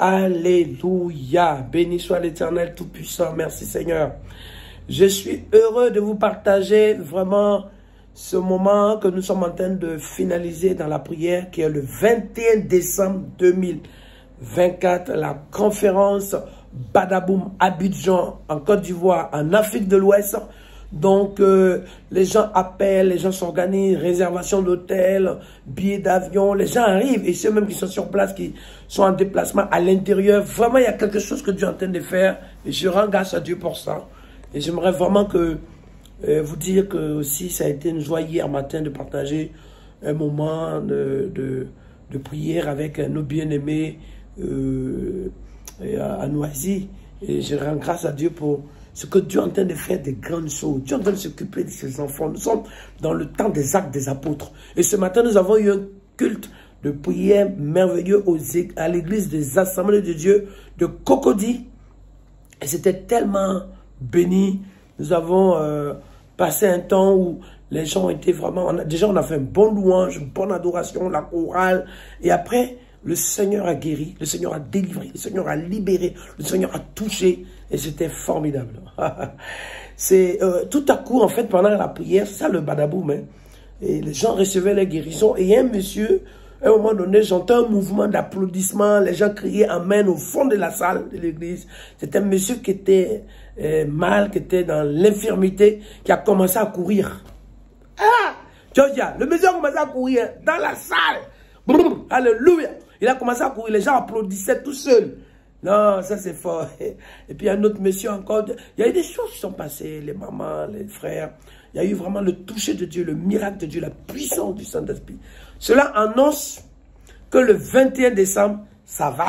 Alléluia. Béni soit l'Éternel Tout-Puissant. Merci Seigneur. Je suis heureux de vous partager vraiment ce moment que nous sommes en train de finaliser dans la prière qui est le 21 décembre 2024. La conférence Badaboum Abidjan en Côte d'Ivoire, en Afrique de l'Ouest. Donc, les gens appellent, les gens s'organisent, réservation d'hôtel, billets d'avion, les gens arrivent et ceux même qui sont sur place, qui sont en déplacement à l'intérieur. Vraiment, il y a quelque chose que Dieu est en train de faire et je rends grâce à Dieu pour ça. Et j'aimerais vraiment que vous dire que aussi ça a été une joie hier matin de partager un moment de prière avec nos bien-aimés à Noisy. Et je rends grâce à Dieu pour ce que Dieu est en train de faire des grandes choses. Dieu est en train de s'occuper de ses enfants. Nous sommes dans le temps des actes des apôtres. Et ce matin, nous avons eu un culte de prière merveilleux à l'église des Assemblées de Dieu de Cocody. Et c'était tellement béni. Nous avons passé un temps où les gens étaient vraiment... Déjà, on a fait une bonne louange, une bonne adoration, la chorale. Et après, le Seigneur a guéri, le Seigneur a délivré, le Seigneur a libéré, le Seigneur a touché. Et c'était formidable. C'est tout à coup, en fait, pendant la prière, c'est ça le badaboum. Hein, et les gens recevaient les guérisons. Et un monsieur, à un moment donné, j'entends un mouvement d'applaudissements. Les gens criaient Amen au fond de la salle de l'église. C'était un monsieur qui était mal, qui était dans l'infirmité, qui a commencé à courir. Ah! Georgia, le monsieur a commencé à courir dans la salle. Brrr, alléluia. Il a commencé à courir. Les gens applaudissaient tout seuls. Non, ça c'est fort. Et puis il y a un autre monsieur encore. Il y a eu des choses qui sont passées, les mamans, les frères. Il y a eu vraiment le toucher de Dieu, le miracle de Dieu, la puissance du Saint-Esprit. Cela annonce que le 21 décembre, ça va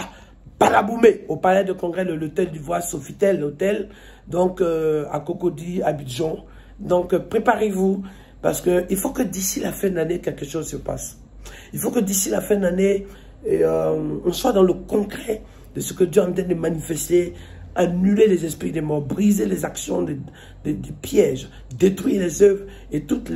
balaboumer au palais de congrès de l'hôtel d'Ivoire, Sofitel, l'hôtel, donc à Cocody, Abidjan. Donc préparez-vous parce qu'il faut que d'ici la fin de l'année, quelque chose se passe. Il faut que d'ici la fin de l'année, on soit dans le concret de ce que Dieu est en train de manifester, annuler les esprits des morts, briser les actions des pièges, détruire les œuvres et toute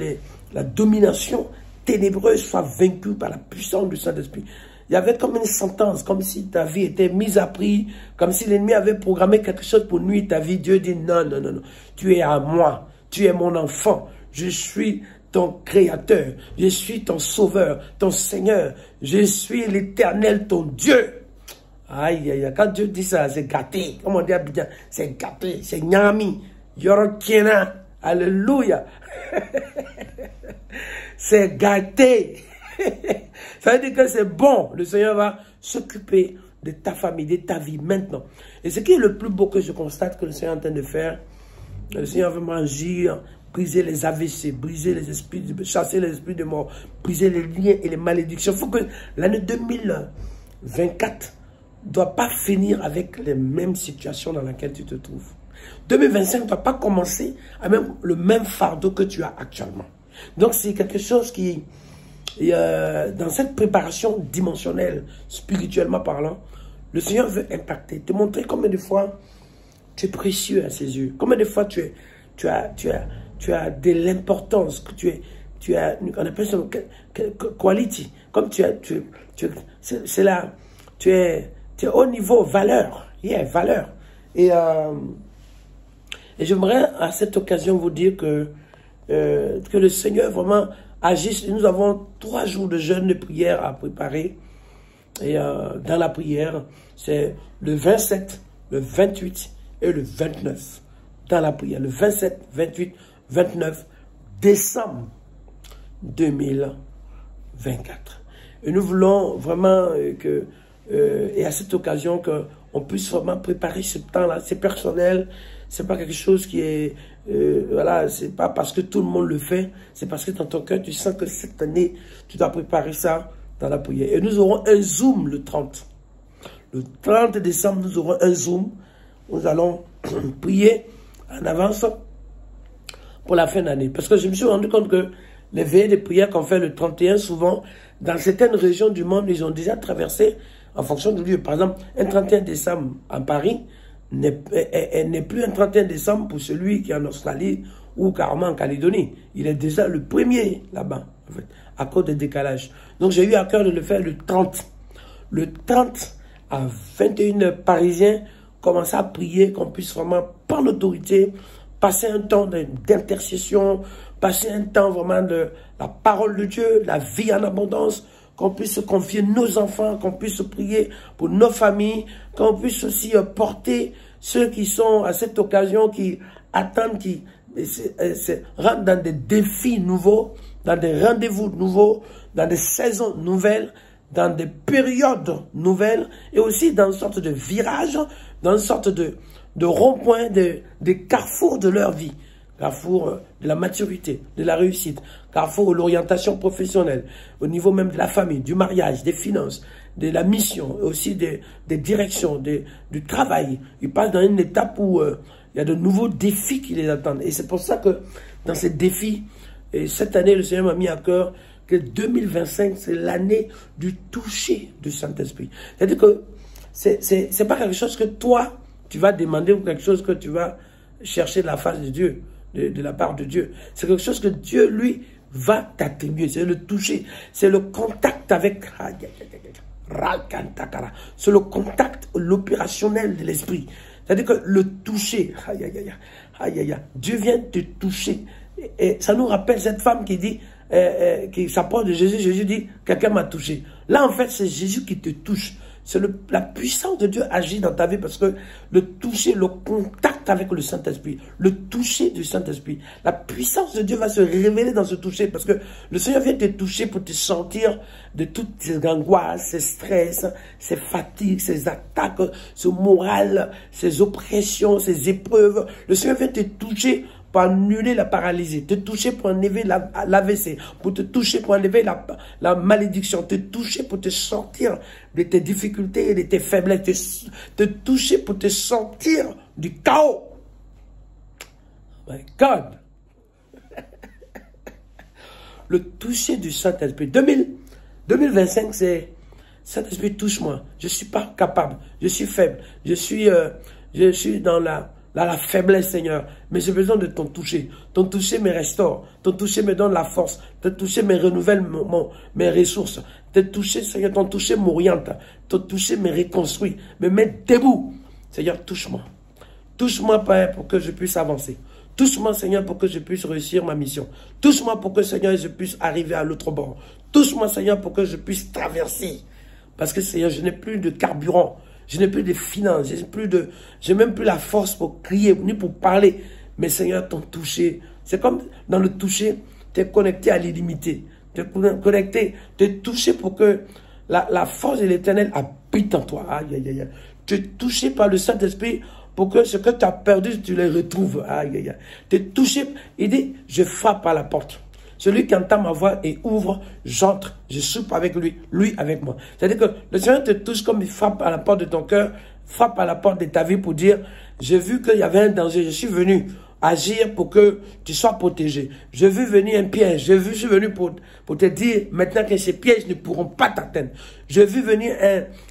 la domination ténébreuse soit vaincue par la puissance du Saint-Esprit. Il y avait comme une sentence, comme si ta vie était mise à prix, comme si l'ennemi avait programmé quelque chose pour nuire ta vie. Dieu dit non, non, non, non. Tu es à moi, tu es mon enfant, je suis ton créateur, je suis ton sauveur, ton Seigneur, je suis l'Éternel, ton Dieu. Aïe, aïe, aïe, quand Dieu dit ça, c'est gâté. Comme on dit à Abidjan, c'est gâté, c'est nyami, yorokena, alléluia. C'est gâté. Ça veut dire que c'est bon. Le Seigneur va s'occuper de ta famille, de ta vie maintenant. Et ce qui est le plus beau que je constate que le Seigneur est en train de faire, le Seigneur veut agir, briser les AVC, briser les esprits, chasser les esprits de mort, briser les liens et les malédictions. Il faut que l'année 2024 ne doit pas finir avec les mêmes situations dans lesquelles tu te trouves. 2025 ne doit pas commencer avec le même fardeau que tu as actuellement. Donc c'est quelque chose qui, dans cette préparation dimensionnelle, spirituellement parlant, le Seigneur veut impacter, te montrer combien de fois tu es précieux à ses yeux, combien de fois tu as de l'importance, que tu as, on appelle ça quality, comme c'est là, tu es au niveau valeur, valeur. Et j'aimerais à cette occasion vous dire que le Seigneur vraiment agisse. Nous avons 3 jours de jeûne de prière à préparer. Et dans la prière, c'est le 27, le 28 et le 29. Dans la prière, le 27, 28, 29 décembre 2024. Et nous voulons vraiment et à cette occasion, qu'on puisse vraiment préparer ce temps-là. C'est personnel, c'est pas quelque chose qui est... voilà, c'est pas parce que tout le monde le fait, c'est parce que dans ton cœur, tu sens que cette année, tu dois préparer ça dans la prière. Et nous aurons un Zoom le 30. Le 30 décembre, nous aurons un Zoom. Nous allons prier en avance pour la fin d'année. Parce que je me suis rendu compte que les veillées de prière qu'on fait le 31, souvent, dans certaines régions du monde, ils ont déjà traversé en fonction du lieu. Par exemple, un 31 décembre en Paris n'est plus un 31 décembre pour celui qui est en Australie ou carrément en Calédonie. Il est déjà le premier là-bas, en fait, à cause des décalages. Donc j'ai eu à cœur de le faire le 30. Le 30 à 21h parisien, commencer à prier, qu'on puisse vraiment, par l'autorité, passer un temps d'intercession, passer un temps vraiment de la parole de Dieu, la vie en abondance, qu'on puisse confier nos enfants, qu'on puisse prier pour nos familles, qu'on puisse aussi porter ceux qui sont à cette occasion, qui attendent, qui rentrent dans des défis nouveaux, dans des rendez-vous nouveaux, dans des saisons nouvelles, dans des périodes nouvelles, et aussi dans une sorte de virage, dans une sorte de rond-point, des carrefours de leur vie. Carrefour de la maturité, de la réussite, carrefour de l'orientation professionnelle, au niveau même de la famille, du mariage, des finances, de la mission, aussi des directions, du travail. Ils passent dans une étape où il y a de nouveaux défis qui les attendent. Et c'est pour ça que dans ces défis, et cette année, le Seigneur m'a mis à cœur que 2025, c'est l'année du toucher du Saint-Esprit. C'est-à-dire que c'est pas quelque chose que toi, tu vas demander ou quelque chose que tu vas chercher de la face de Dieu. De la part de Dieu. C'est quelque chose que Dieu, lui, va t'attribuer. C'est le toucher. C'est le contact avec... C'est le contact, l'opérationnel de l'esprit. C'est-à-dire que le toucher, Dieu vient te toucher. Et ça nous rappelle cette femme qui dit, qui s'approche de Jésus. Jésus dit, quelqu'un m'a touché. Là, en fait, c'est Jésus qui te touche. C'est la puissance de Dieu agit dans ta vie parce que le toucher, le contact avec le Saint-Esprit, le toucher du Saint-Esprit, la puissance de Dieu va se révéler dans ce toucher parce que le Seigneur vient te toucher pour te sortir de toutes ces angoisses, ces stress, ces fatigues, ces attaques, ce moral, ces oppressions, ces épreuves. Le Seigneur vient te toucher pour annuler la paralysie, te toucher pour enlever l'AVC, pour te toucher pour enlever la malédiction, te toucher pour te sortir de tes difficultés et de tes faiblesses, te toucher pour te sortir du chaos. My God! Le toucher du Saint-Esprit. 2025, c'est Saint-Esprit, touche-moi. Je ne suis pas capable, je suis faible, je suis dans la faiblesse, Seigneur. Mais j'ai besoin de ton toucher. Ton toucher me restaure. Ton toucher me donne la force. Ton toucher me renouvelle mes ressources. Ton toucher, Seigneur, ton toucher m'oriente. Ton toucher me reconstruit. Me met debout. Seigneur, touche-moi. Touche-moi, Père, pour que je puisse avancer. Touche-moi, Seigneur, pour que je puisse réussir ma mission. Touche-moi pour que, Seigneur, je puisse arriver à l'autre bord. Touche-moi, Seigneur, pour que je puisse traverser. Parce que, Seigneur, je n'ai plus de carburant. Je n'ai plus de finances, j'ai même plus la force pour crier, ni pour parler. Mais Seigneur, ton toucher, c'est comme dans le toucher, tu es connecté à l'illimité. Tu es connecté, tu es touché pour que la force de l'Éternel habite en toi. Aïe, aïe, aïe. Tu es touché par le Saint-Esprit pour que ce que tu as perdu, tu le retrouves. Aïe, aïe, aïe. Tu es touché, il dit, je frappe à la porte. Celui qui entend ma voix et ouvre, j'entre, je soupe avec lui, lui avec moi. C'est-à-dire que le Seigneur te touche comme il frappe à la porte de ton cœur, frappe à la porte de ta vie pour dire, j'ai vu qu'il y avait un danger, je suis venu agir pour que tu sois protégé. Je veux venir un piège, je suis venu pour te dire maintenant que ces pièges ne pourront pas t'atteindre. Je veux venir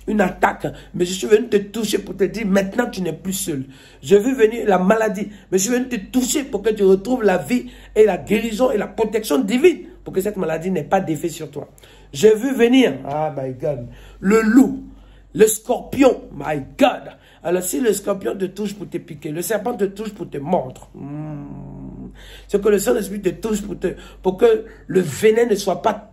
une attaque, mais je suis venu te toucher pour te dire maintenant tu n'es plus seul. Je veux venir la maladie, mais je suis venu te toucher pour que tu retrouves la vie et la guérison et la protection divine pour que cette maladie n'ait pas d'effet sur toi. Je veux venir, ah my God, le loup, le scorpion, my God. Alors si le scorpion te touche pour te piquer, le serpent te touche pour te mordre, c'est que le Saint-Esprit te touche pour que le venin ne soit pas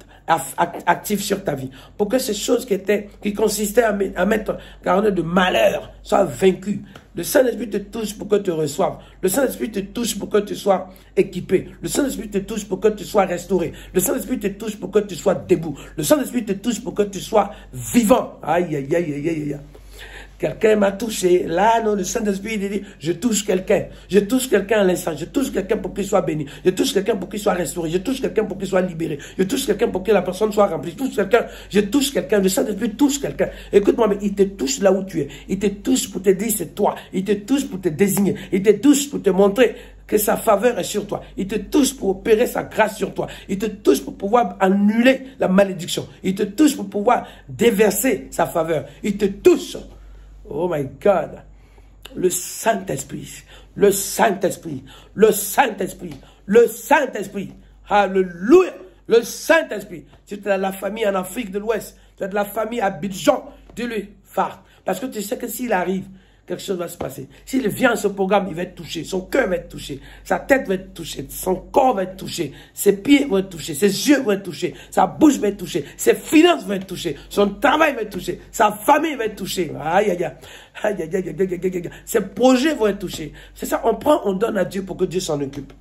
actif sur ta vie, pour que ces choses qui consistaient à mettre carnet de malheur soient vaincues. Le Saint-Esprit te touche pour que tu reçoives. Le Saint-Esprit te touche pour que tu sois équipé. Le Saint-Esprit te touche pour que tu sois restauré. Le Saint-Esprit te touche pour que tu sois debout. Le Saint-Esprit te touche pour que tu sois vivant. Aïe, aïe, aïe, aïe, aïe. Quelqu'un m'a touché. Là, non, le Saint-Esprit, il dit, je touche quelqu'un. Je touche quelqu'un à l'instant. Je touche quelqu'un pour qu'il soit béni. Je touche quelqu'un pour qu'il soit restauré. Je touche quelqu'un pour qu'il soit libéré. Je touche quelqu'un pour que la personne soit remplie. Je touche quelqu'un. Le Saint-Esprit touche quelqu'un. Écoute-moi, mais il te touche là où tu es. Il te touche pour te dire c'est toi. Il te touche pour te désigner. Il te touche pour te montrer que sa faveur est sur toi. Il te touche pour opérer sa grâce sur toi. Il te touche pour pouvoir annuler la malédiction. Il te touche pour pouvoir déverser sa faveur. Il te touche. Oh my God, le Saint-Esprit, le Saint-Esprit, le Saint-Esprit, le Saint-Esprit, alléluia, le Saint-Esprit. Si tu as de la famille en Afrique de l'Ouest, tu as de la famille à Abidjan, dis-lui, phare. Parce que tu sais que s'il arrive, quelque chose va se passer. S'il vient à ce programme, il va être touché. Son cœur va être touché. Sa tête va être touchée. Son corps va être touché. Ses pieds vont être touchés. Ses yeux vont être touchés. Sa bouche va être touchée. Ses finances vont être touchées. Son travail va être touché. Sa famille va être touchée. Aïe, aïe, aïe. Aïe, aïe, aïe, aïe, aïe, aïe. Ses projets vont être touchés. C'est ça, on prend, on donne à Dieu pour que Dieu s'en occupe.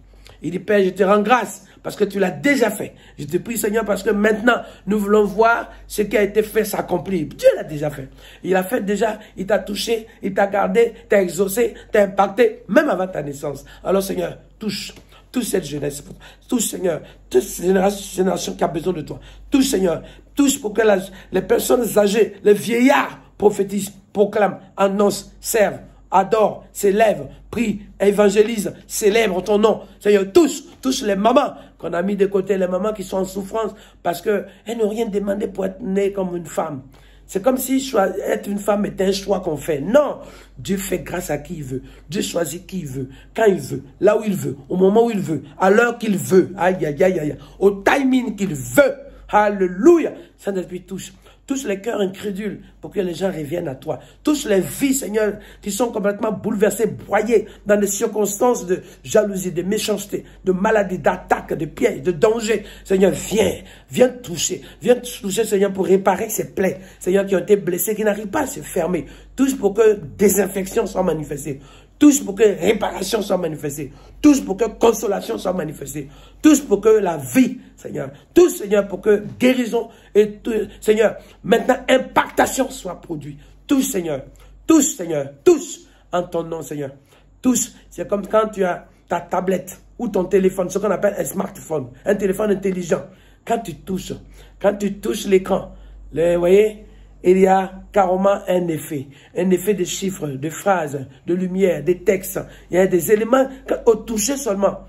Il dit, Père, je te rends grâce parce que tu l'as déjà fait. Je te prie, Seigneur, parce que maintenant, nous voulons voir ce qui a été fait s'accomplir. Dieu l'a déjà fait. Il a fait déjà, il t'a touché, il t'a gardé, t'a exaucé, t'a impacté, même avant ta naissance. Alors, Seigneur, touche cette jeunesse. Touche, Seigneur, toute cette génération qui a besoin de toi. Touche, Seigneur, touche pour que les personnes âgées, les vieillards prophétisent, proclament, annoncent, servent, adore, s'élève, prie, évangélise, célèbre ton nom. Seigneur, touche les mamans qu'on a mis de côté, les mamans qui sont en souffrance parce qu'elles n'ont rien demandé pour être nées comme une femme. C'est comme si être une femme était un choix qu'on fait. Non, Dieu fait grâce à qui il veut. Dieu choisit qui il veut, quand il veut, là où il veut, au moment où il veut, à l'heure qu'il veut. Aïe, aïe, aïe, aïe. Au timing qu'il veut. Alléluia. Saint-Esprit touche. Touche les cœurs incrédules pour que les gens reviennent à toi. Touche les vies, Seigneur, qui sont complètement bouleversées, broyées dans des circonstances de jalousie, de méchanceté, de maladie, d'attaque, de pièges, de danger. Seigneur, viens toucher, Seigneur, pour réparer ces plaies, Seigneur, qui ont été blessées, qui n'arrivent pas à se fermer. Touche pour que désinfection soit manifestée. Touche pour que réparation soit manifestée. Touche pour que consolation soit manifestée. Touche pour que la vie, Seigneur. Touche, Seigneur, pour que guérison et tout, Seigneur, maintenant impactation soit produite. Touche, Seigneur. Touche, Seigneur. Touche en ton nom, Seigneur. Touche. C'est comme quand tu as ta tablette ou ton téléphone, ce qu'on appelle un smartphone, un téléphone intelligent. Quand tu touches l'écran, vous voyez, il y a carrément un effet de chiffres, de phrases, de lumière, des textes. Il y a des éléments, au toucher seulement,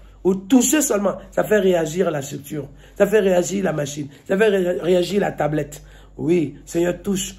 ça fait réagir la structure, ça fait réagir la machine, ça fait réagir la tablette. Oui, Seigneur, touche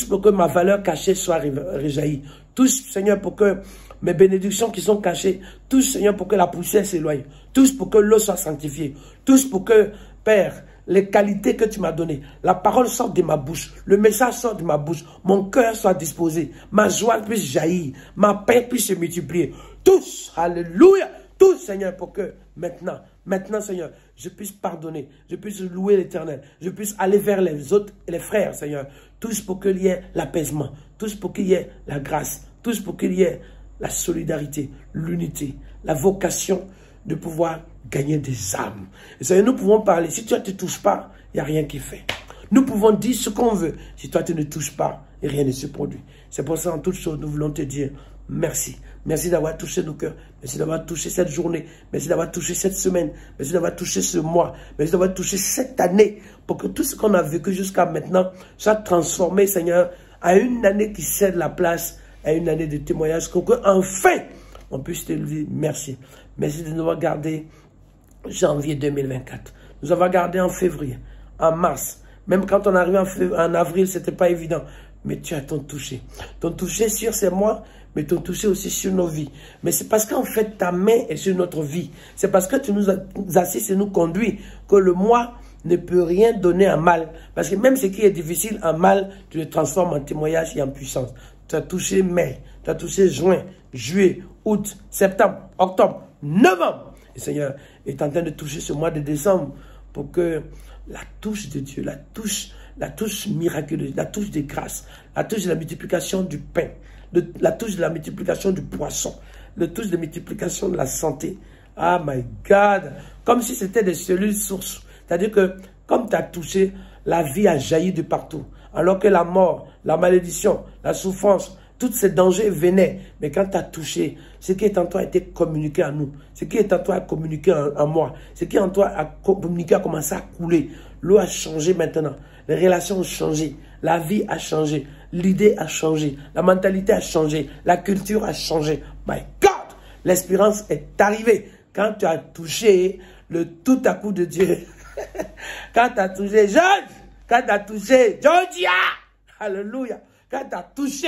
pour que ma valeur cachée soit réjaillie. Touche, Seigneur, pour que mes bénédictions qui sont cachées, touche, Seigneur, pour que la poussière s'éloigne. Touche pour que l'eau soit sanctifiée. Touche pour que, Père, les qualités que tu m'as données, la parole sort de ma bouche, le message sort de ma bouche, mon cœur soit disposé, ma joie puisse jaillir, ma paix puisse se multiplier. Tous, alléluia, tous, Seigneur, pour que maintenant, Seigneur, je puisse pardonner, je puisse louer l'Éternel, je puisse aller vers les autres et les frères, Seigneur. Tous pour qu'il y ait l'apaisement, tous pour qu'il y ait la grâce, tous pour qu'il y ait la solidarité, l'unité, la vocation de pouvoir gagner des âmes. Et ça, nous pouvons parler. Si toi, tu ne touches pas, il n'y a rien qui est fait. Nous pouvons dire ce qu'on veut. Si toi, tu ne touches pas, et rien ne se produit. C'est pour ça, en toute chose, nous voulons te dire merci. Merci d'avoir touché nos cœurs. Merci d'avoir touché cette journée. Merci d'avoir touché cette semaine. Merci d'avoir touché ce mois. Merci d'avoir touché cette année. Pour que tout ce qu'on a vécu jusqu'à maintenant soit transformé, Seigneur, à une année qui cède la place à une année de témoignage. Pour qu'enfin, on puisse te dire merci. Merci de nous avoir gardé janvier 2024. Nous avons gardé en février, en mars. Même quand on arrive en avril, ce n'était pas évident. Mais tu as ton touché. Ton touché sur ces mois, mais ton touché aussi sur nos vies. Mais c'est parce qu'en fait, ta main est sur notre vie. C'est parce que tu nous assistes et nous conduis que le mois ne peut rien donner en mal. Parce que même ce qui est difficile en mal, tu le transformes en témoignage et en puissance. Tu as touché mai, tu as touché juin, juillet, août, septembre, octobre, novembre. Et Seigneur est en train de toucher ce mois de décembre pour que la touche de Dieu, la touche miraculeuse, la touche de grâce, la touche de la multiplication du pain, la touche de la multiplication du poisson, la touche de multiplication de la santé. Ah my God! Comme si c'était des cellules sources. C'est-à-dire que comme tu as touché, la vie a jailli de partout. Alors que la mort, la malédiction, la souffrance, tous ces dangers venaient. Mais quand tu as touché, ce qui est en toi a été communiqué à nous. Ce qui est en toi a communiqué en moi. Ce qui est en toi a communiqué, a commencé à couler. L'eau a changé maintenant. Les relations ont changé. La vie a changé. L'idée a changé. La mentalité a changé. La culture a changé. My God! L'espérance est arrivée. Quand tu as touché le tout à coup de Dieu. Quand tu as touché George. Quand tu as touché Georgia. Alléluia. Quand tu as touché,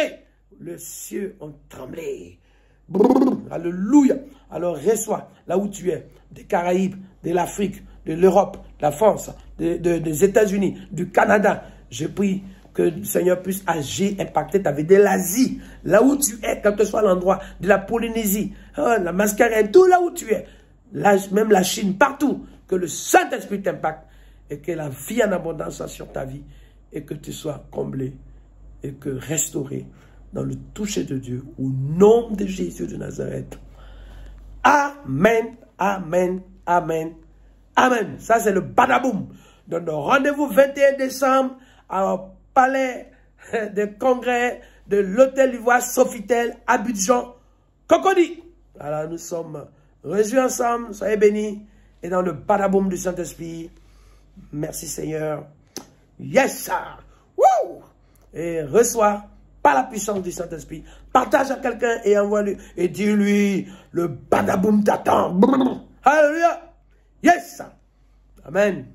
les cieux ont tremblé. Brrr, alléluia. Alors reçois là où tu es, des Caraïbes, de l'Afrique, de l'Europe, de la France, des États-Unis, du Canada. Je prie que le Seigneur puisse agir, impacter ta vie. De l'Asie, là où tu es, quel que soit l'endroit, de la Polynésie, la Mascarène, tout là où tu es, là, même la Chine, partout, que le Saint-Esprit t'impacte et que la vie en abondance soit sur ta vie et que tu sois comblé et que restauré dans le toucher de Dieu au nom de Jésus de Nazareth. Amen, amen, amen, amen. Ça, c'est le badaboum. Donc, rendez-vous 21 décembre au palais de congrès de l'Hôtel Ivoire Sofitel, Abidjan, Cocody. Alors, nous sommes réunis ensemble. Soyez bénis. Et dans le badaboum du Saint-Esprit. Merci, Seigneur. Yes, sir. Woo! Et reçois par la puissance du Saint-Esprit. Partage à quelqu'un et envoie-lui. Et dis-lui, le badaboum t'attend. Alléluia. Yes. Amen.